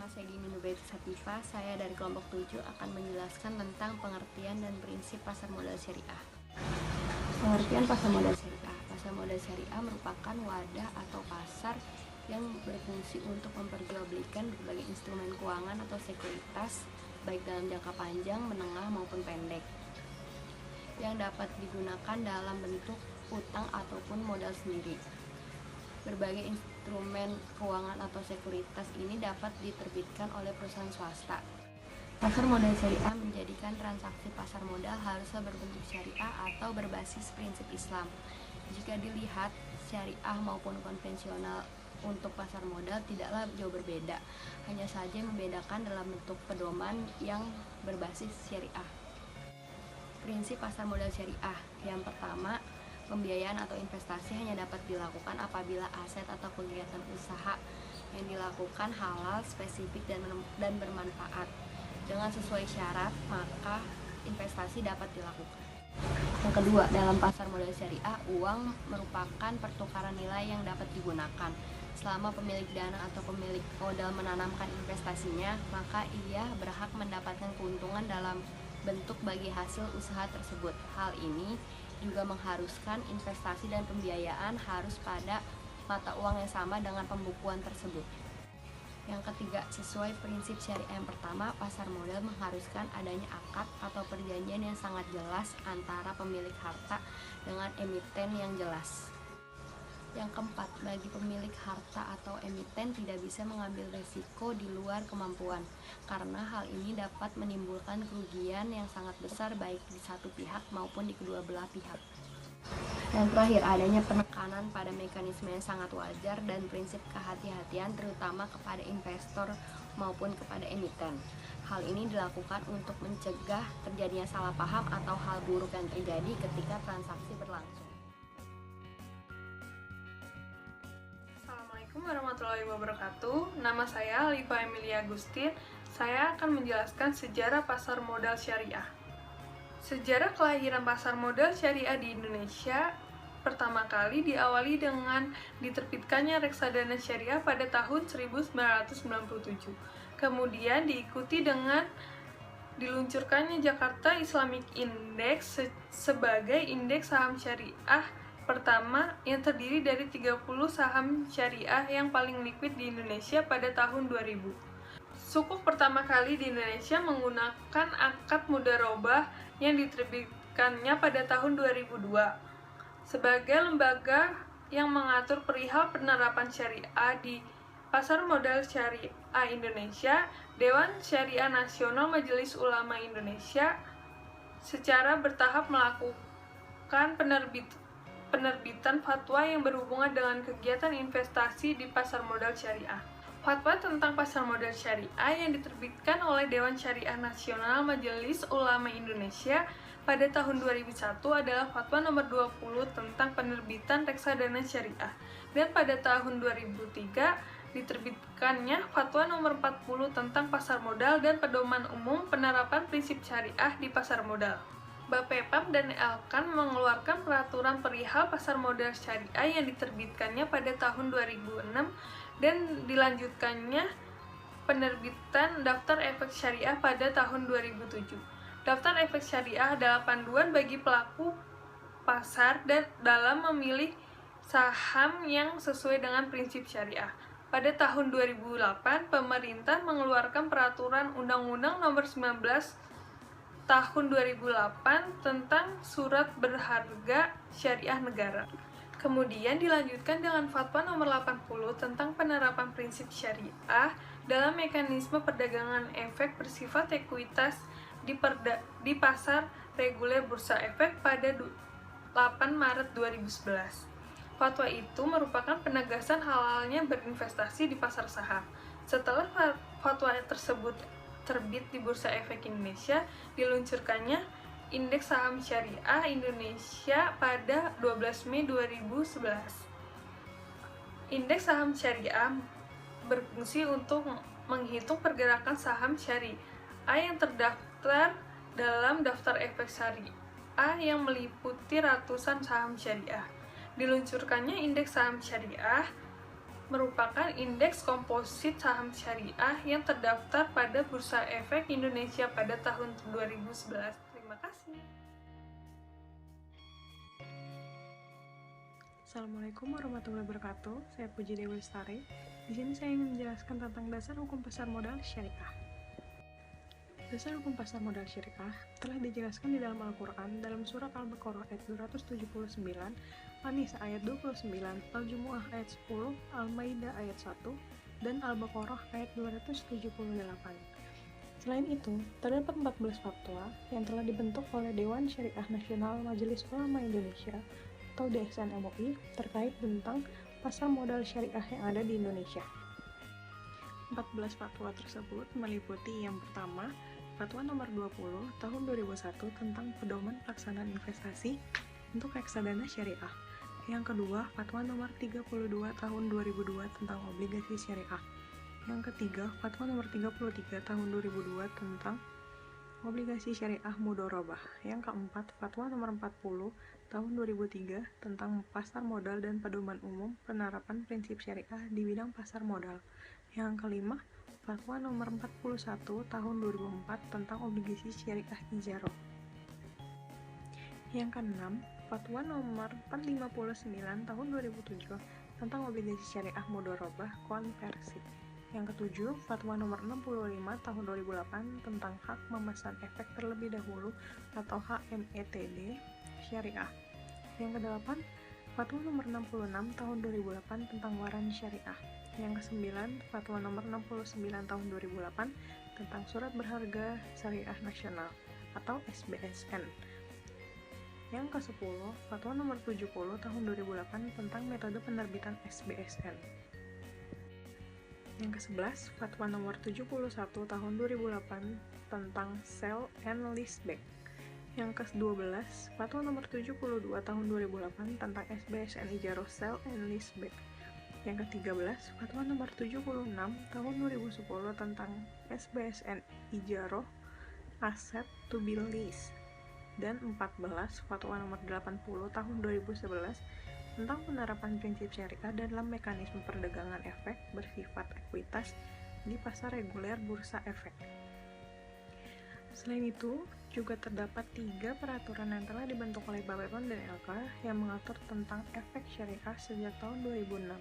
Nama saya Dini Nubaiti Satifah, saya dari kelompok 7 akan menjelaskan tentang pengertian dan prinsip pasar modal syariah. Pengertian pasar modal syariah. Pasar modal syariah merupakan wadah atau pasar yang berfungsi untuk memperjualbelikan berbagai instrumen keuangan atau sekuritas, baik dalam jangka panjang, menengah, maupun pendek, yang dapat digunakan dalam bentuk utang ataupun modal sendiri. Berbagai instrumen keuangan atau sekuritas ini dapat diterbitkan oleh perusahaan swasta. Pasar modal syariah menjadikan transaksi pasar modal harusnya berbentuk syariah atau berbasis prinsip Islam. Jika dilihat, syariah maupun konvensional untuk pasar modal tidaklah jauh berbeda, hanya saja membedakan dalam bentuk pedoman yang berbasis syariah. Prinsip pasar modal syariah. Yang pertama, pembiayaan atau investasi hanya dapat dilakukan apabila aset atau kegiatan usaha yang dilakukan halal, spesifik, dan bermanfaat. Dengan sesuai syarat, maka investasi dapat dilakukan. Yang kedua, dalam pasar modal syariah, uang merupakan pertukaran nilai yang dapat digunakan. Selama pemilik dana atau pemilik modal menanamkan investasinya, maka ia berhak mendapatkan keuntungan dalam bentuk bagi hasil usaha tersebut. Hal ini juga mengharuskan investasi dan pembiayaan harus pada mata uang yang sama dengan pembukuan tersebut. Yang ketiga, sesuai prinsip syariah yang pertama, pasar modal mengharuskan adanya akad atau perjanjian yang sangat jelas antara pemilik harta dengan emiten yang jelas. Yang keempat, bagi pemilik harta atau emiten tidak bisa mengambil risiko di luar kemampuan, karena hal ini dapat menimbulkan kerugian yang sangat besar baik di satu pihak maupun di kedua belah pihak. Yang terakhir, adanya penekanan pada mekanisme yang sangat wajar dan prinsip kehati-hatian terutama kepada investor maupun kepada emiten. Hal ini dilakukan untuk mencegah terjadinya salah paham atau hal buruk yang terjadi ketika transaksi berlangsung. Assalamualaikum warahmatullahi wabarakatuh. Nama saya Alifa Emilia Agustin. Saya akan menjelaskan sejarah pasar modal syariah. Sejarah kelahiran pasar modal syariah di Indonesia pertama kali diawali dengan diterbitkannya reksadana syariah pada tahun 1997. Kemudian diikuti dengan diluncurkannya Jakarta Islamic Index sebagai indeks saham syariah pertama yang terdiri dari 30 saham syariah yang paling liquid di Indonesia pada tahun 2000. Sukuk pertama kali di Indonesia menggunakan akad mudharabah yang diterbitkannya pada tahun 2002. Sebagai lembaga yang mengatur perihal penerapan syariah di pasar modal syariah Indonesia, Dewan Syariah Nasional Majelis Ulama Indonesia secara bertahap melakukan penerbitan fatwa yang berhubungan dengan kegiatan investasi di pasar modal syariah. Fatwa tentang pasar modal syariah yang diterbitkan oleh Dewan Syariah Nasional Majelis Ulama Indonesia pada tahun 2001 adalah Fatwa nomor 20 tentang penerbitan reksadana syariah, dan pada tahun 2003 diterbitkannya Fatwa nomor 40 tentang pasar modal dan pedoman umum penerapan prinsip syariah di pasar modal. Bapepam dan Elkan mengeluarkan peraturan perihal pasar modal syariah yang diterbitkannya pada tahun 2006 dan dilanjutkannya penerbitan Daftar Efek Syariah pada tahun 2007. Daftar Efek Syariah adalah panduan bagi pelaku pasar dan dalam memilih saham yang sesuai dengan prinsip syariah. Pada tahun 2008, pemerintah mengeluarkan peraturan Undang-Undang Nomor 19 Tahun 2008 tentang Surat Berharga Syariah Negara. Kemudian dilanjutkan dengan Fatwa nomor 80 tentang penerapan prinsip syariah dalam mekanisme perdagangan efek bersifat ekuitas di pasar reguler Bursa Efek pada 8 Maret 2011. Fatwa itu merupakan penegasan halalnya berinvestasi di pasar saham. Setelah fatwa tersebut terbit di Bursa Efek Indonesia, diluncurkannya Indeks Saham Syariah Indonesia pada 12 Mei 2011. Indeks saham syariah berfungsi untuk menghitung pergerakan saham syariah yang terdaftar dalam daftar efek syariah yang meliputi ratusan saham syariah. Diluncurkannya Indeks Saham Syariah merupakan indeks komposit saham syariah yang terdaftar pada Bursa Efek Indonesia pada tahun 2011. Terima kasih. Assalamualaikum warahmatullahi wabarakatuh. Saya Puji Dewi Lestari. Di sini saya ingin menjelaskan tentang dasar hukum pasar modal syariah. Dasar hukum pasar modal syariah telah dijelaskan di dalam Al-Quran dalam surat Al-Baqarah ayat 279, An-Nisa ayat 29, Al-Jumu'ah ayat 10, Al-Maidah ayat 1, dan Al-Baqarah ayat 278. Selain itu, terdapat 14 fatwa yang telah dibentuk oleh Dewan Syariah Nasional Majelis Ulama Indonesia atau DSN MUI terkait tentang pasar modal syariah yang ada di Indonesia. 14 fatwa tersebut meliputi yang pertama, Fatwa nomor 20 tahun 2001 tentang pedoman pelaksanaan investasi untuk reksadana syariah. Yang kedua, Fatwa nomor 32 tahun 2002 tentang obligasi syariah. Yang ketiga, Fatwa nomor 33 tahun 2002 tentang obligasi syariah mudharabah. Yang keempat, Fatwa nomor 40 tahun 2003 tentang pasar modal dan pedoman umum penerapan prinsip syariah di bidang pasar modal. Yang kelima, Fatwa nomor 41 tahun 2004 tentang obligasi syariah ijarah. Yang keenam, Fatwa nomor 459 tahun 2007 tentang obligasi syariah mudharabah konversi. Yang ketujuh, Fatwa nomor 65 tahun 2008 tentang hak memesan efek terlebih dahulu atau HMETD syariah. Yang kedelapan, Fatwa nomor 66 tahun 2008 tentang waran syariah. Yang kesembilan, Fatwa nomor 69 tahun 2008 tentang surat berharga syariah nasional atau SBSN. Yang ke-10, Fatwa nomor 70 tahun 2008 tentang metode penerbitan SBSN. Yang ke-11, Fatwa nomor 71 tahun 2008 tentang sell and leaseback. Yang ke-12, Fatwa nomor 72 tahun 2008 tentang SBSN ijarah sell and leaseback. Yang ke-13, Fatwa nomor 76 tahun 2010 tentang SBSN ijarah asset to be leased. Dan 14, Fatwa nomor 80 tahun 2011 tentang penerapan prinsip syariah dalam mekanisme perdagangan efek bersifat ekuitas di pasar reguler bursa efek. Selain itu, juga terdapat 3 peraturan yang telah dibentuk oleh BAPEPON dan LK yang mengatur tentang efek syariah sejak tahun 2006,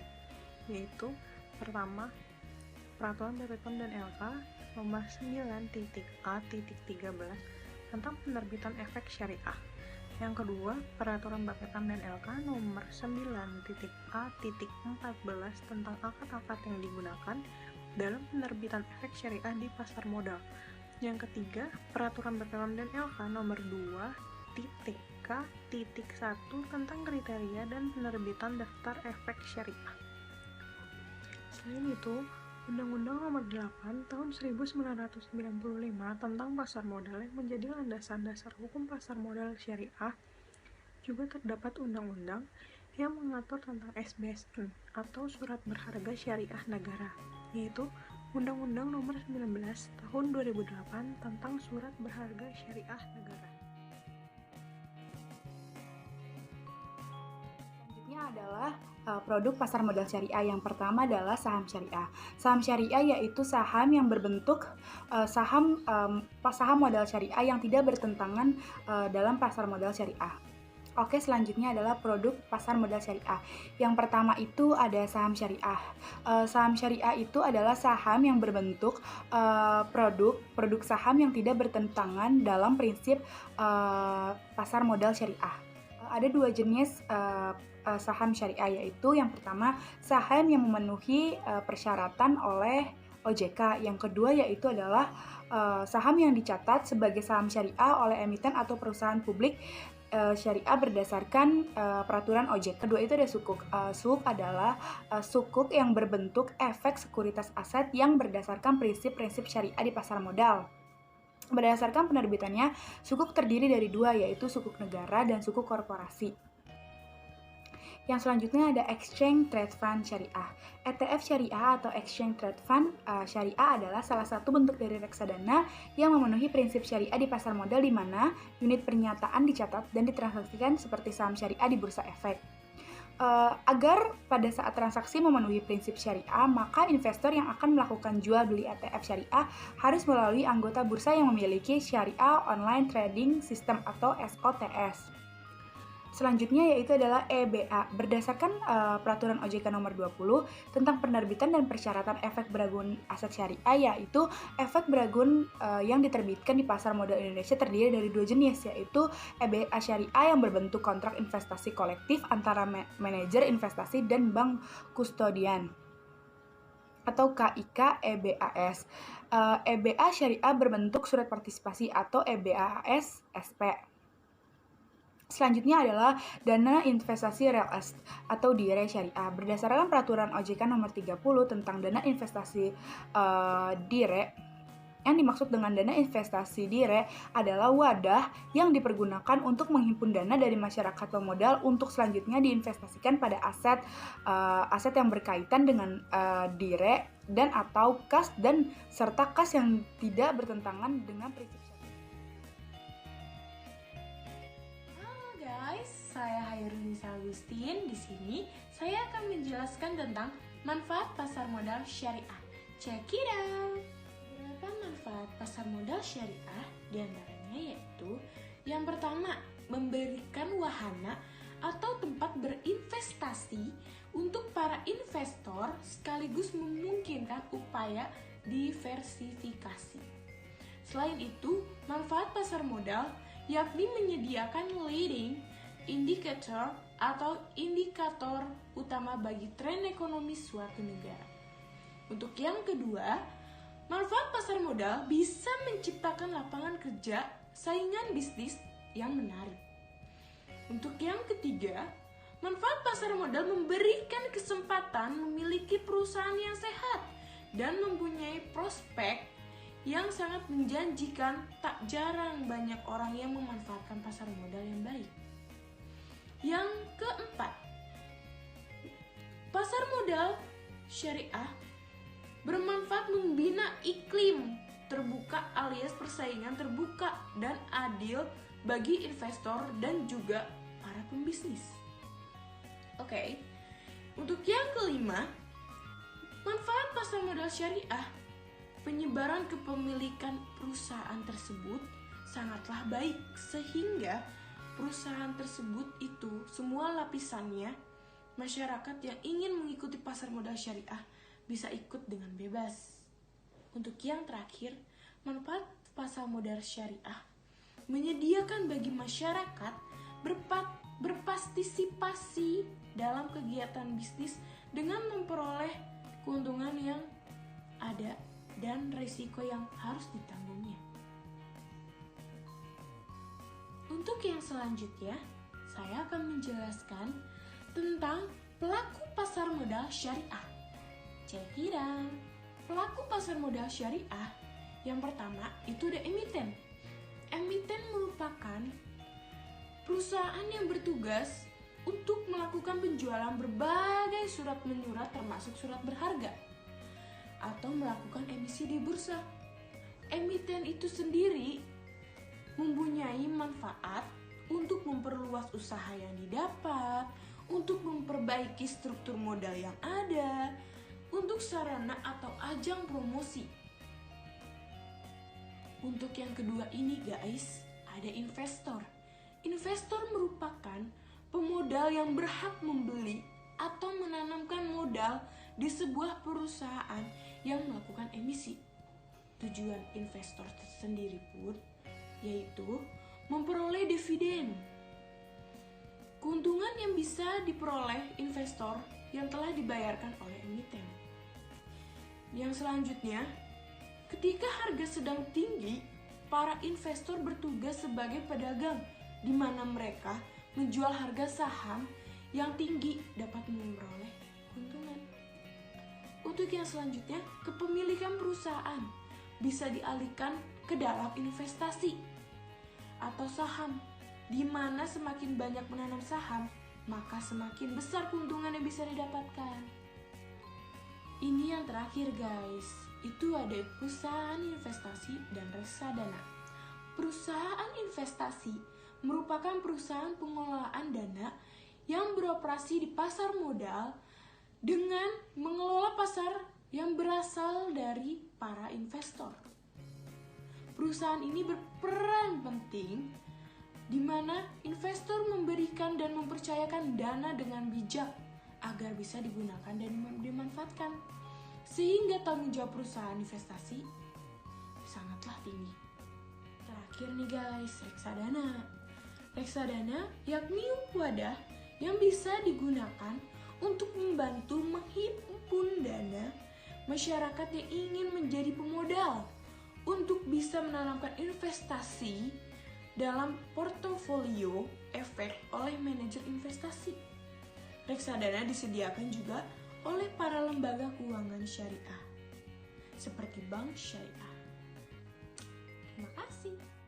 yaitu pertama, Peraturan BAPEPON dan LK nomor 9.A.13 tentang penerbitan efek syariah. Yang kedua, Peraturan BAPEPON dan LK nomor 9.A.14 tentang akad-akad yang digunakan dalam penerbitan efek syariah di pasar modal. Yang ketiga, Peraturan BAPEPON dan LK nomor 2.K.1 tentang kriteria dan penerbitan daftar efek syariah. Selain itu, Undang-Undang Nomor 8 Tahun 1995 tentang pasar modal yang menjadi landasan dasar hukum pasar modal syariah juga terdapat undang-undang yang mengatur tentang SBSN atau Surat Berharga Syariah Negara, yaitu Undang-Undang Nomor 19 Tahun 2008 tentang Surat Berharga Syariah Negara. Adalah produk pasar modal syariah. Yang pertama adalah saham syariah. Saham syariah yaitu saham yang berbentuk saham modal syariah yang tidak bertentangan dalam pasar modal syariah. Oke, selanjutnya adalah produk pasar modal syariah. Yang pertama itu ada saham syariah. Saham syariah itu adalah saham yang berbentuk produk saham yang tidak bertentangan dalam prinsip pasar modal syariah. Ada 2 jenis saham syariah, yaitu yang pertama saham yang memenuhi persyaratan oleh OJK. Yang kedua yaitu adalah saham yang dicatat sebagai saham syariah oleh emiten atau perusahaan publik syariah berdasarkan peraturan OJK. Kedua itu ada sukuk. Sukuk adalah sukuk yang berbentuk efek sekuritas aset yang berdasarkan prinsip-prinsip syariah di pasar modal. Berdasarkan penerbitannya, sukuk terdiri dari 2, yaitu sukuk negara dan sukuk korporasi. Yang selanjutnya ada Exchange Trade Fund Syariah. ETF Syariah atau Exchange Trade Fund Syariah adalah salah satu bentuk dari reksadana yang memenuhi prinsip syariah di pasar modal, di mana unit pernyataan dicatat dan ditransaksikan seperti saham syariah di bursa efek. Agar pada saat transaksi memenuhi prinsip syariah, maka investor yang akan melakukan jual beli ETF syariah harus melalui anggota bursa yang memiliki Syariah Online Trading System atau SOTS. Selanjutnya yaitu adalah EBA. Berdasarkan peraturan OJK nomor 20 tentang penerbitan dan persyaratan efek beragun aset syariah, yaitu efek beragun yang diterbitkan di pasar modal Indonesia terdiri dari dua jenis, yaitu EBA syariah yang berbentuk kontrak investasi kolektif antara manajer investasi dan bank kustodian atau KIK EBAS. EBA syariah berbentuk surat partisipasi atau EBAS SP. Selanjutnya adalah dana investasi real estate atau DIRE syariah. Berdasarkan peraturan OJK nomor 30 tentang dana investasi DIRE, yang dimaksud dengan dana investasi DIRE adalah wadah yang dipergunakan untuk menghimpun dana dari masyarakat pemodal untuk selanjutnya diinvestasikan pada aset yang berkaitan dengan DIRE dan atau kas dan serta kas yang tidak bertentangan dengan prinsip syariah. Saya Hairunisa Agustin. Di sini saya akan menjelaskan tentang manfaat pasar modal syariah. Check it out. Beberapa manfaat pasar modal syariah diantaranya yaitu yang pertama, memberikan wahana atau tempat berinvestasi untuk para investor sekaligus memungkinkan upaya diversifikasi. Selain itu, manfaat pasar modal yakni menyediakan leading indikator atau indikator utama bagi tren ekonomi suatu negara. Untuk yang kedua, manfaat pasar modal bisa menciptakan lapangan kerja, saingan bisnis yang menarik. Untuk yang ketiga, manfaat pasar modal memberikan kesempatan memiliki perusahaan yang sehat dan mempunyai prospek yang sangat menjanjikan. Tak jarang banyak orang yang memanfaatkan pasar modal yang baik. Yang keempat, pasar modal syariah bermanfaat membina iklim terbuka alias persaingan terbuka dan adil bagi investor dan juga para pembisnis. Oke. Untuk yang kelima, manfaat pasar modal syariah, penyebaran kepemilikan perusahaan tersebut sangatlah baik sehingga perusahaan tersebut itu semua lapisannya masyarakat yang ingin mengikuti pasar modal syariah bisa ikut dengan bebas. Untuk yang terakhir, manfaat pasar modal syariah menyediakan bagi masyarakat berpartisipasi dalam kegiatan bisnis dengan memperoleh keuntungan yang ada dan risiko yang harus ditanggungnya. Untuk yang selanjutnya, saya akan menjelaskan tentang pelaku pasar modal syariah. Check it out. Pelaku pasar modal syariah yang pertama itu ada emiten. Emiten merupakan perusahaan yang bertugas untuk melakukan penjualan berbagai surat menyurat termasuk surat berharga atau melakukan emisi di bursa. Emiten itu sendiri mempunyai manfaat untuk memperluas usaha yang didapat, untuk memperbaiki struktur modal yang ada, untuk sarana atau ajang promosi. Untuk yang kedua ini guys, ada investor. Investor merupakan pemodal yang berhak membeli atau menanamkan modal di sebuah perusahaan yang melakukan emisi. Tujuan investor tersendiri pun yaitu memperoleh dividen. Keuntungan yang bisa diperoleh investor yang telah dibayarkan oleh emiten. Yang selanjutnya, ketika harga sedang tinggi, para investor bertugas sebagai pedagang di mana mereka menjual harga saham yang tinggi dapat memperoleh keuntungan. Untuk yang selanjutnya, kepemilikan perusahaan bisa dialihkan ke dalam investasi atau saham, di mana semakin banyak menanam saham, maka semakin besar keuntungan yang bisa didapatkan. Ini yang terakhir guys, itu ada perusahaan investasi dan reksadana. Perusahaan investasi merupakan perusahaan pengelolaan dana yang beroperasi di pasar modal dengan mengelola pasar yang berasal dari para investor. Perusahaan ini berperan penting di mana investor memberikan dan mempercayakan dana dengan bijak agar bisa digunakan dan dimanfaatkan, sehingga tanggung jawab perusahaan investasi sangatlah tinggi. Terakhir nih guys, reksadana. Reksadana yakni wadah yang bisa digunakan untuk membantu menghimpun dana masyarakat yang ingin menjadi pemodal untuk bisa menanamkan investasi dalam portofolio efek oleh manajer investasi. Reksadana disediakan juga oleh para lembaga keuangan syariah seperti bank syariah. Terima kasih.